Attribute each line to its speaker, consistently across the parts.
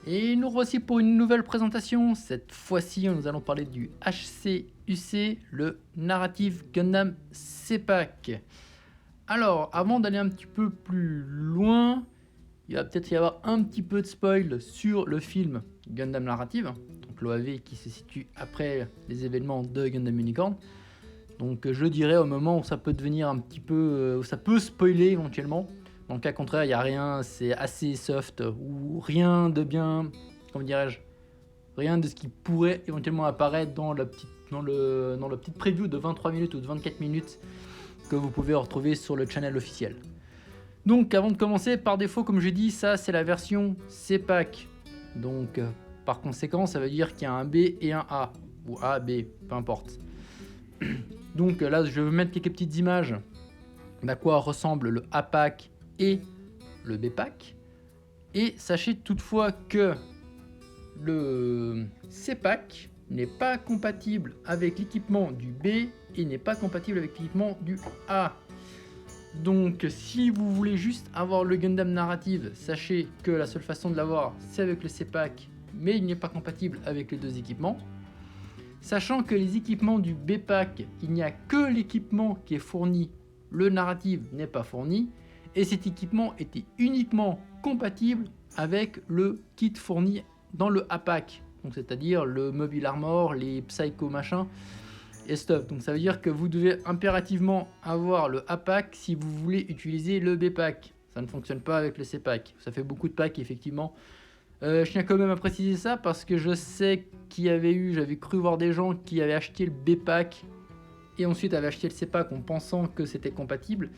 Speaker 1: Et nous voici pour une nouvelle présentation. Cette fois-ci, nous allons parler du HCUC, le Narrative Gundam CPAC. Alors, avant d'aller un petit peu plus loin, il va peut-être y avoir un petit peu de spoil sur le film Gundam Narrative, donc l'OAV qui se situe après les événements de Gundam Unicorn. Donc je dirais au moment où ça peut devenir un petit peu, où ça peut spoiler éventuellement. Dans le cas contraire, il n'y a rien, c'est assez soft, ou rien de bien, comment dirais-je, rien de ce qui pourrait éventuellement apparaître dans la petite preview de 23 minutes ou de 24 minutes que vous pouvez retrouver sur le channel officiel. Donc avant de commencer, par défaut, comme j'ai dit, ça c'est la version CPAC. Donc par conséquent, ça veut dire qu'il y a un B et un A, ou A, B, peu importe. Donc là, je vais vous mettre quelques petites images d'à quoi ressemble le A-Pack et le B-Pack. Et sachez toutefois que le C-Pack n'est pas compatible avec l'équipement du B et n'est pas compatible avec l'équipement du A. Donc si vous voulez juste avoir le Gundam Narrative, sachez que la seule façon de l'avoir c'est avec le C-Pack, mais il n'est pas compatible avec les deux équipements. Sachant que les équipements du B-Pack, il n'y a que l'équipement qui est fourni, le Narrative n'est pas fourni, et cet équipement était uniquement compatible avec le kit fourni dans le A-Pack, donc c'est-à-dire le Mobile Armor, les Psycho machin et stuff. Donc ça veut dire que vous devez impérativement avoir le A-Pack si vous voulez utiliser le B-Pack. Ça ne fonctionne pas avec le C-Pack. Ça fait beaucoup de packs effectivement. Je tiens quand même à préciser ça parce que je sais qu'il y avait eu, j'avais cru voir des gens qui avaient acheté le B-Pack et ensuite avaient acheté le C-Pack en pensant que c'était compatible.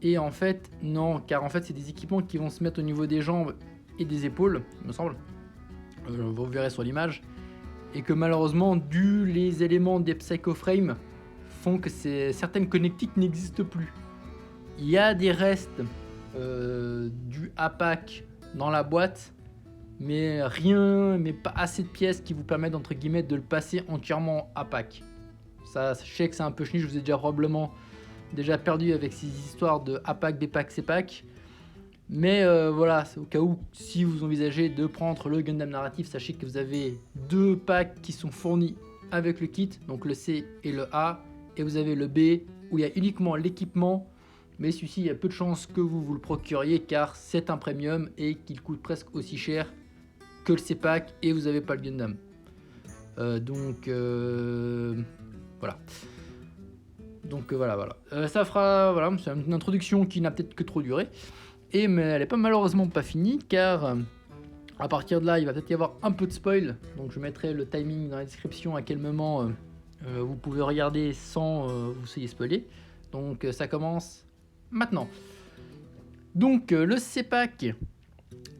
Speaker 1: Et en fait, non, car en fait, c'est des équipements qui vont se mettre au niveau des jambes et des épaules, il me semble. Vous verrez sur l'image. Et que malheureusement, dû les éléments des Psycho Frames font que certaines connectiques n'existent plus. Il y a des restes du A-Pack dans la boîte, mais pas assez de pièces qui vous permettent entre guillemets de le passer entièrement à pack. Ça, je sais que c'est un peu chenille, je vous ai probablement déjà perdu avec ces histoires de A-Pack, B-Pack, C-Pack. Mais voilà, c'est au cas où, si vous envisagez de prendre le Gundam Narrative, sachez que vous avez deux packs qui sont fournis avec le kit, donc le C et le A, et vous avez le B où il y a uniquement l'équipement. Mais celui-ci, il y a peu de chances que vous le procuriez car c'est un premium et qu'il coûte presque aussi cher que le C-Pack et vous n'avez pas le Gundam. Voilà. Donc voilà. Ça fera, voilà, c'est une introduction qui n'a peut-être que trop duré. Mais elle n'est pas malheureusement pas finie car à partir de là, il va peut-être y avoir un peu de spoil. Donc je mettrai le timing dans la description à quel moment vous pouvez regarder sans vous soyez spoilé. Donc ça commence maintenant. Donc le C-Pack,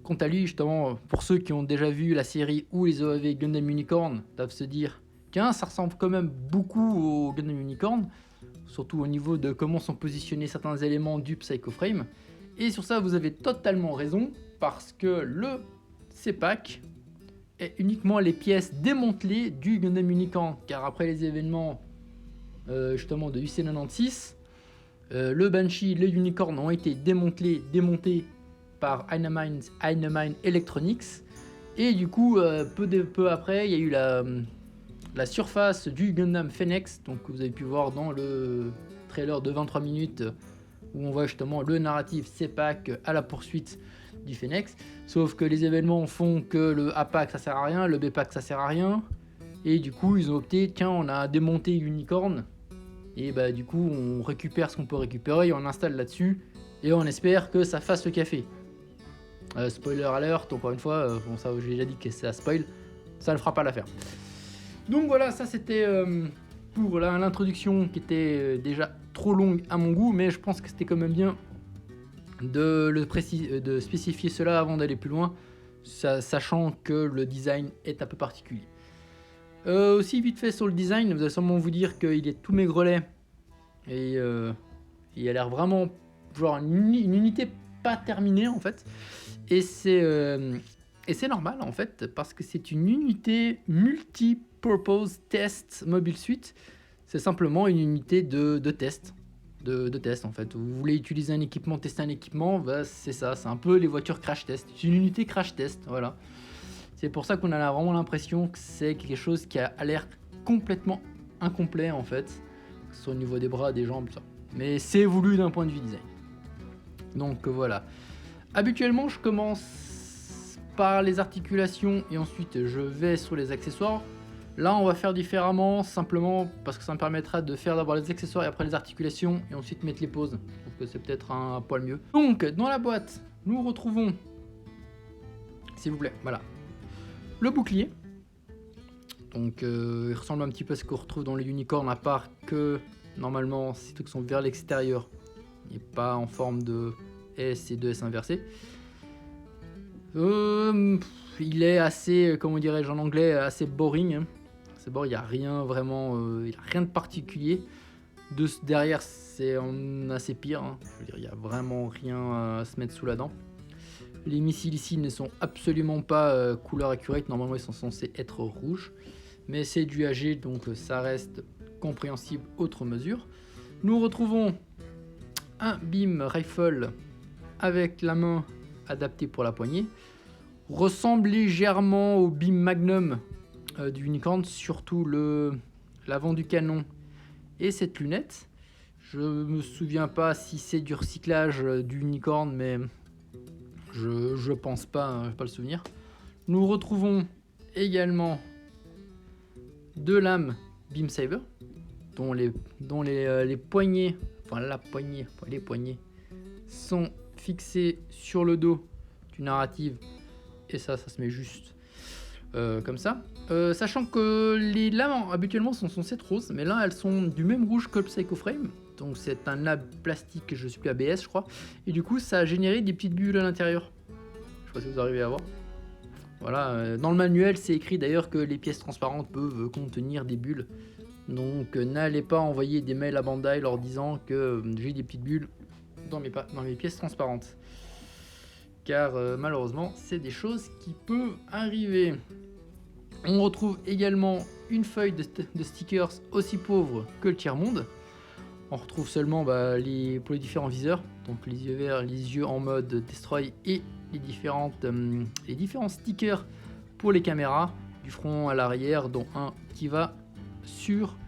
Speaker 1: quant à lui, justement, pour ceux qui ont déjà vu la série ou les OAV Gundam Unicorn, doivent se dire que ça ressemble quand même beaucoup au Gundam Unicorn, surtout au niveau de comment sont positionnés certains éléments du Psycho Frame. Et sur ça, vous avez totalement raison, parce que le C-Pack est uniquement les pièces démantelées du Gundam Unicorn, car après les événements justement de UC96, le Banshee, le Unicorn ont été démontés par Einamine Electronics, et du coup peu après il y a eu la surface du Gundam Phoenix, donc que vous avez pu voir dans le trailer de 23 minutes où on voit justement le narratif C-Pack à la poursuite du Phoenix, sauf que les événements font que le A-Pack ça sert à rien, le B-Pack ça sert à rien, et du coup ils ont opté, tiens on a démonté Unicorn, et bah du coup on récupère ce qu'on peut récupérer et on installe là-dessus, et on espère que ça fasse le café. Spoiler alert, encore une fois, bon ça j'ai déjà dit que c'est à spoil, ça ne fera pas l'affaire. Donc voilà, ça c'était pour l'introduction qui était déjà trop longue à mon goût, mais je pense que c'était quand même bien de spécifier cela avant d'aller plus loin, sachant que le design est un peu particulier. Aussi vite fait sur le design, vous allez sûrement vous dire qu'il est tout maigrelet et il a l'air vraiment genre une unité pas terminée en fait, et c'est normal en fait parce que c'est une unité multi-purpose test mobile suite. C'est simplement une unité de test. De test en fait. Vous voulez utiliser un équipement, tester un équipement, bah, c'est ça, c'est un peu les voitures crash test. C'est une unité crash test, voilà. C'est pour ça qu'on a vraiment l'impression que c'est quelque chose qui a l'air complètement incomplet en fait, que ce soit au niveau des bras, des jambes, tout ça. Mais c'est voulu d'un point de vue design. Donc voilà. Habituellement, je commence par les articulations et ensuite je vais sur les accessoires. Là, on va faire différemment, simplement parce que ça me permettra de faire d'abord les accessoires et après les articulations et ensuite mettre les poses. Je trouve que c'est peut-être un poil mieux. Donc, dans la boîte, nous retrouvons, s'il vous plaît, voilà, le bouclier. Donc, il ressemble un petit peu à ce qu'on retrouve dans les unicorns, à part que normalement, ces trucs sont vers l'extérieur et pas en forme de S et de S inversé. Il est assez, comment dirais-je en anglais, assez boring. Hein. C'est bon, il n'y a rien vraiment, il a rien de particulier. Derrière, c'est assez pire. Hein. Je veux dire, il n'y a vraiment rien à se mettre sous la dent. Les missiles ici ne sont absolument pas couleur accurate. Normalement, ils sont censés être rouges. Mais c'est du AG, donc ça reste compréhensible outre mesure. Nous retrouvons un beam rifle avec la main adaptée pour la poignée. Ressemble légèrement au beam magnum du unicorn, surtout l'avant du canon et cette lunette. Je me souviens pas si c'est du recyclage du unicorn, mais je pense pas, hein, je n'ai pas le souvenir. Nous retrouvons également deux lames Beam Saber, dont les poignées, enfin les poignées sont fixées sur le dos du narrative, et ça se met juste comme ça. Sachant que les lames habituellement sont censées être roses, mais là elles sont du même rouge que le Psycho Frame, donc c'est un lab plastique, je suis plus ABS je crois, et du coup ça a généré des petites bulles à l'intérieur. Je sais pas si vous arrivez à voir. Voilà, dans le manuel c'est écrit d'ailleurs que les pièces transparentes peuvent contenir des bulles, donc n'allez pas envoyer des mails à Bandai leur disant que j'ai des petites bulles dans mes pièces transparentes, car malheureusement c'est des choses qui peuvent arriver. On retrouve également une feuille de stickers aussi pauvre que le tiers-monde. On retrouve seulement pour les différents viseurs, donc les yeux verts, les yeux en mode destroy et les différents stickers pour les caméras, du front à l'arrière, dont un qui va sur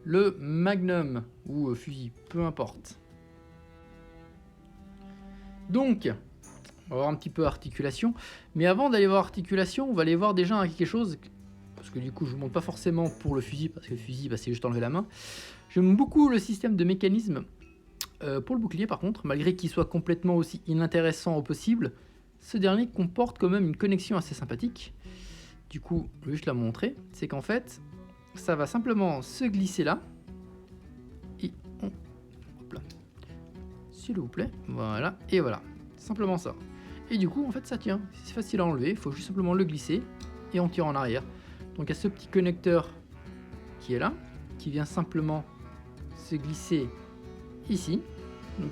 Speaker 1: le Magnum ou fusil, peu importe. Donc, on va voir un petit peu articulation, mais avant d'aller voir articulation, on va aller voir déjà quelque chose, parce que du coup je ne vous montre pas forcément pour le fusil, parce que le fusil c'est juste enlever la main. J'aime beaucoup le système de mécanisme pour le bouclier par contre, malgré qu'il soit complètement aussi inintéressant au possible, ce dernier comporte quand même une connexion assez sympathique. Du coup, je vais juste la montrer, c'est qu'en fait, ça va simplement se glisser là, et hop là, s'il vous plaît, voilà, et voilà, simplement ça. Et du coup, en fait, ça tient. C'est facile à enlever. Il faut juste simplement le glisser et on tire en arrière. Donc, il y a ce petit connecteur qui est là, qui vient simplement se glisser ici. Donc,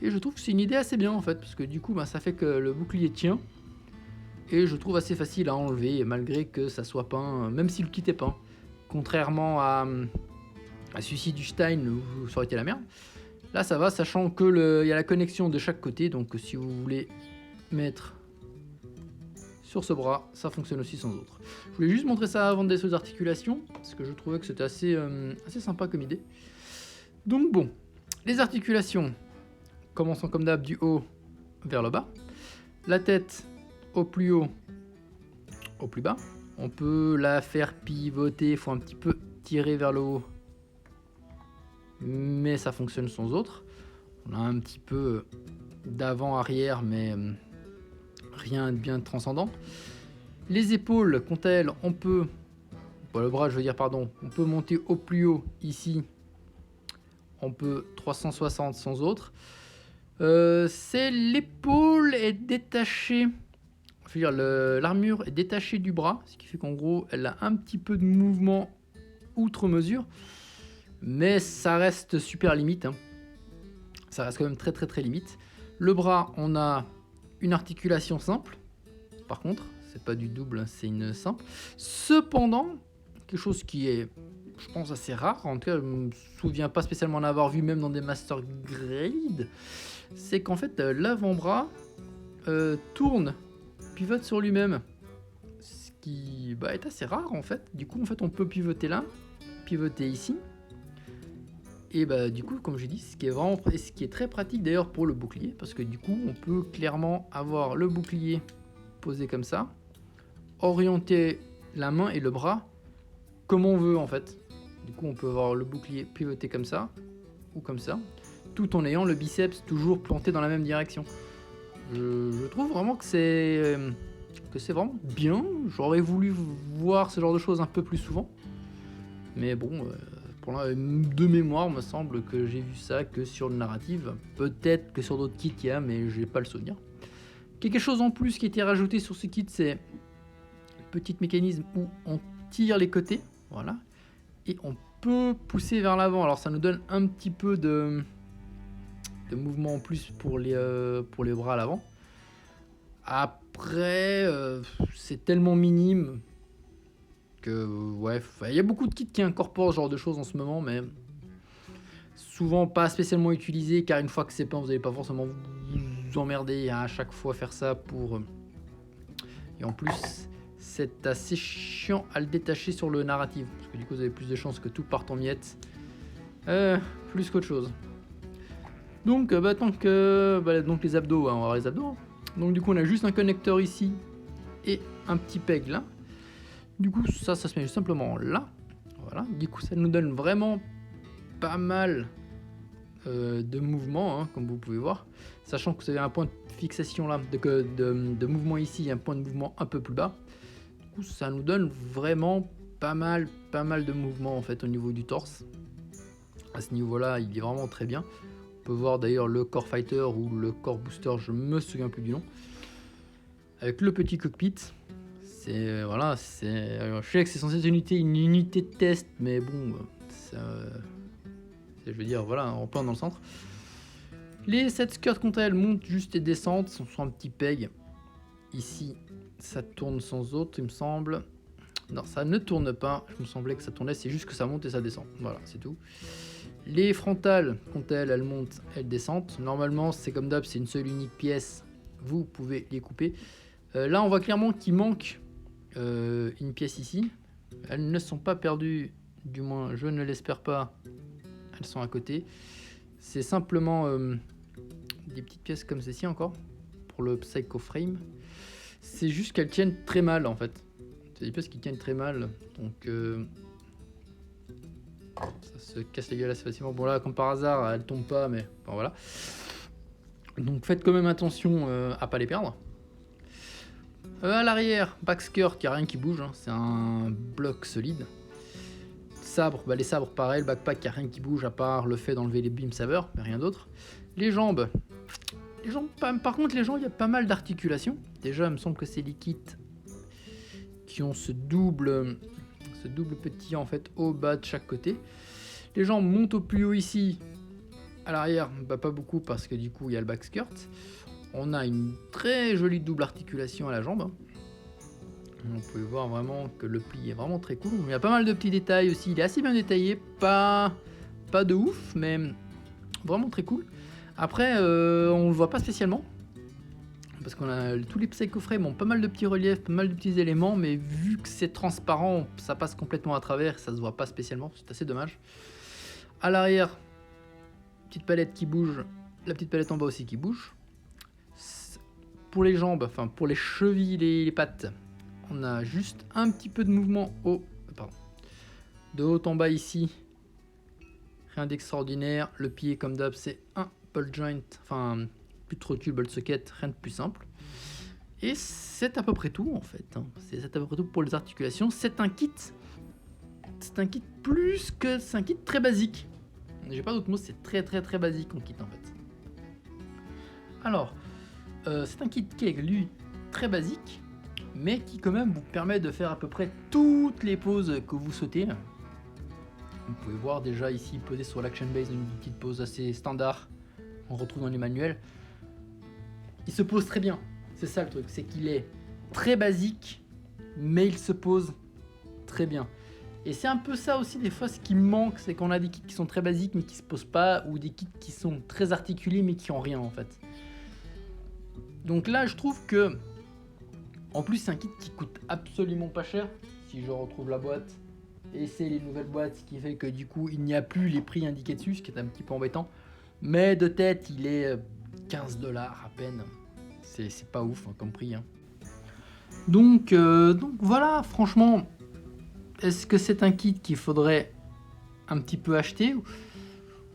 Speaker 1: et je trouve que c'est une idée assez bien en fait, parce que du coup, ça fait que le bouclier tient. Et je trouve assez facile à enlever, malgré que ça soit peint, même si le kit est peint. Contrairement à celui-ci du Stein, où ça aurait été la merde. Là ça va, sachant que y a la connexion de chaque côté, donc si vous voulez mettre sur ce bras, ça fonctionne aussi sans autre. Je voulais juste montrer ça avant de descendre les articulations, parce que je trouvais que c'était assez sympa comme idée. Donc bon, les articulations, commençons comme d'hab du haut vers le bas. La tête au plus haut, au plus bas. On peut la faire pivoter, il faut un petit peu tirer vers le haut, mais ça fonctionne sans autre. On a un petit peu d'avant-arrière, mais rien de bien transcendant. Les épaules, quant à elles, on peut, le bras je veux dire, pardon, on peut monter au plus haut ici, on peut 360 sans autre. C'est l'épaule est détachée, je veux dire l'armure est détachée du bras, ce qui fait qu'en gros elle a un petit peu de mouvement outre mesure. Mais ça reste super limite, hein. Ça reste quand même très très très limite. Le bras, on a une articulation simple. Par contre, c'est pas du double, c'est une simple. Cependant, quelque chose qui est, je pense, assez rare, en tout cas je ne me souviens pas spécialement en avoir vu même dans des Master Grade, c'est qu'en fait l'avant-bras tourne, pivote sur lui-même. qui est assez rare en fait. Du coup en fait on peut pivoter là, pivoter ici. Et du coup comme j'ai dit, ce qui est très pratique d'ailleurs pour le bouclier, parce que du coup on peut clairement avoir le bouclier posé comme ça, orienter la main et le bras comme on veut en fait. Du coup on peut avoir le bouclier pivoté comme ça ou comme ça, tout en ayant le biceps toujours planté dans la même direction. Je trouve vraiment que c'est vraiment bien. J'aurais voulu voir ce genre de choses un peu plus souvent, mais bon, de mémoire, me semble que j'ai vu ça que sur le narrative. Peut-être que sur d'autres kits il y a, mais j'ai pas le souvenir. Quelque chose en plus qui a été rajouté sur ce kit, c'est le petit mécanisme où on tire les côtés, voilà, et on peut pousser vers l'avant. Alors ça nous donne un petit peu de mouvement en plus pour les bras à l'avant. Après, c'est tellement minime que ouais, il y a beaucoup de kits qui incorporent ce genre de choses en ce moment, mais souvent pas spécialement utilisé, car une fois que c'est peint, vous n'allez pas forcément vous emmerder à chaque fois faire ça pour... Et en plus, c'est assez chiant à le détacher sur le narratif, parce que du coup vous avez plus de chances que tout parte en miettes, plus qu'autre chose. Donc, donc les abdos, hein, on va voir les abdos. Donc du coup on a juste un connecteur ici et un petit peg là. Du coup ça se met simplement là. Voilà. Du coup ça nous donne vraiment pas mal de mouvement, hein, comme vous pouvez voir. Sachant que vous avez un point de fixation là, de mouvement ici et un point de mouvement un peu plus bas. Du coup ça nous donne vraiment pas mal de mouvement en fait au niveau du torse. À ce niveau là il est vraiment très bien. On peut voir d'ailleurs le Core Fighter ou le Core Booster, je me souviens plus du nom, avec le petit cockpit. C'est voilà, je sais que c'est censé être une unité de test, mais bon, je veux dire voilà, en plein dans le centre. Les 7 skirts quant à elles montent juste et descendent, sont sur un petit peg. Ici ça tourne sans autre il me semble. Non, ça ne tourne pas, je me semblait que ça tournait, c'est juste que ça monte et ça descend, voilà, c'est tout. Les frontales, quant à elles montent, elles descendent. Normalement, c'est comme d'hab, c'est une seule unique pièce. Vous pouvez les couper. Là, on voit clairement qu'il manque une pièce ici. Elles ne sont pas perdues, du moins, je ne l'espère pas. Elles sont à côté. C'est simplement des petites pièces comme ceci encore, pour le Psycho Frame. C'est juste qu'elles tiennent très mal, en fait. C'est des pièces qui tiennent très mal. Donc... ça se casse la gueule assez facilement. Bon là comme par hasard elle tombe pas, mais bon, voilà. Donc faites quand même attention à pas les perdre. À l'arrière, back skirt, qui a rien qui bouge, hein. C'est un bloc solide. Sabre, les sabres pareil, le backpack qui a rien qui bouge à part le fait d'enlever les beam sabers, mais rien d'autre. Les jambes, par contre les jambes il y a pas mal d'articulations. Déjà il me semble que c'est les kits qui ont ce double petit en fait au bas de chaque côté. Les jambes montent au plus haut ici, à l'arrière pas beaucoup parce que du coup il y a le back skirt. On a une très jolie double articulation à la jambe. On peut voir vraiment que le pli est vraiment très cool. Il y a pas mal de petits détails aussi, il est assez bien détaillé, pas de ouf mais vraiment très cool. Après on le voit pas spécialement, parce qu'on a tous les Psycho Frames ont pas mal de petits reliefs, pas mal de petits éléments, mais vu que c'est transparent, ça passe complètement à travers, ça se voit pas spécialement, c'est assez dommage. À l'arrière, petite palette qui bouge, la petite palette en bas aussi qui bouge. Pour les jambes, enfin pour les chevilles, les pattes, on a juste un petit peu de mouvement de haut en bas ici. Rien d'extraordinaire, le pied comme d'hab c'est un ball joint, enfin plus de rotule, ball socket, rien de plus simple. Et c'est à peu près tout en fait, hein. C'est à peu près tout pour les articulations. C'est un kit c'est un kit très basique. J'ai pas d'autre mot, c'est très basique en kit en fait. Alors, c'est un kit qui est lui très basique, mais qui quand même vous permet de faire à peu près toutes les poses que vous souhaitez. Vous pouvez voir déjà ici posé sur l'action base une petite pose assez standard. On retrouve dans les manuels. Il se pose très bien. C'est ça le truc, c'est qu'il est très basique, mais il se pose très bien. Et c'est un peu ça aussi des fois ce qui me manque, c'est qu'on a des kits qui sont très basiques mais qui se posent pas, ou des kits qui sont très articulés mais qui ont rien en fait. Donc là je trouve que En plus, c'est un kit qui coûte absolument pas cher, si je retrouve la boîte. Et c'est les nouvelles boîtes, ce qui fait que du coup, il n'y a plus les prix indiqués dessus, ce qui est un petit peu embêtant. Mais de tête, il est 15 $ à peine. C'est pas ouf hein, comme prix. Hein. Donc voilà, franchement, est-ce que c'est un kit qu'il faudrait un petit peu acheter?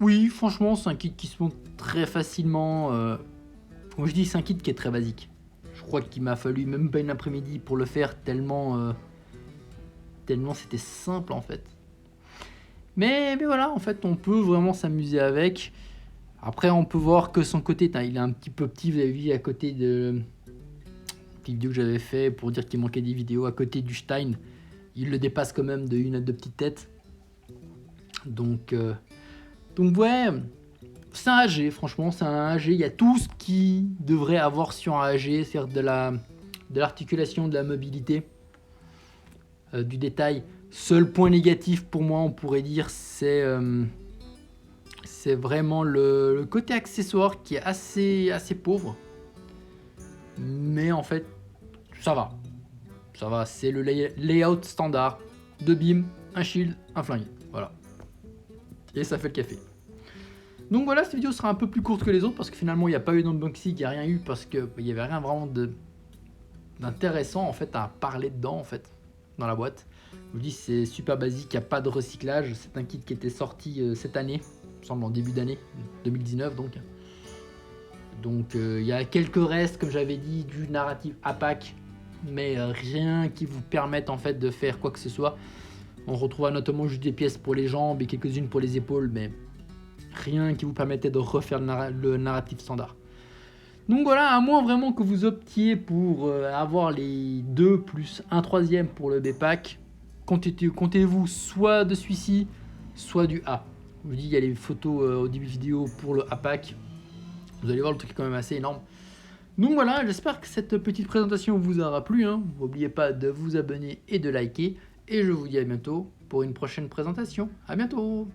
Speaker 1: Oui, franchement, c'est un kit qui se monte très facilement. Comme je dis, c'est un kit qui est très basique. Je crois qu'il m'a fallu même pas une après-midi pour le faire, tellement c'était simple en fait. Mais voilà, en fait, on peut vraiment s'amuser avec. Après, on peut voir que son côté, il est un petit peu petit. Vous avez vu à côté de petite vidéo que j'avais fait pour dire qu'il manquait des vidéos, à côté du Stein, il le dépasse quand même de une à deux petites têtes. Donc ouais, c'est un AG, franchement, c'est un AG. Il y a tout ce qui devrait avoir sur un AG, c'est-à-dire de l'articulation, de la mobilité, du détail. Seul point négatif pour moi, on pourrait dire, c'est vraiment le côté accessoire qui est assez pauvre. Mais en fait, ça va. Ça va, c'est le layout standard. 2 beams, un shield, un flingue. Voilà. Et ça fait le café. Donc voilà, cette vidéo sera un peu plus courte que les autres parce que finalement il n'y a pas eu d'unboxing, il n'y a rien eu parce qu'il n'y avait rien vraiment d'intéressant en fait à parler dedans en fait, dans la boîte. Je vous dis, c'est super basique, il n'y a pas de recyclage. C'est un kit qui était sorti cette année, il me semble en début d'année, 2019 donc. Donc il y a quelques restes, comme j'avais dit, du narratif APAC, mais rien qui vous permette en fait de faire quoi que ce soit. On retrouvera notamment juste des pièces pour les jambes et quelques-unes pour les épaules, mais rien qui vous permettait de refaire le narratif standard. Donc voilà, à moins vraiment que vous optiez pour avoir les 2 plus un troisième pour le B-Pack, comptez-vous soit de celui-ci, soit du A. Je vous dis, il y a les photos au début de vidéo pour le A-Pack. Vous allez voir, le truc est quand même assez énorme. Donc voilà, j'espère que cette petite présentation vous aura plu. N'oubliez pas de vous abonner et de liker. Et je vous dis à bientôt pour une prochaine présentation. À bientôt!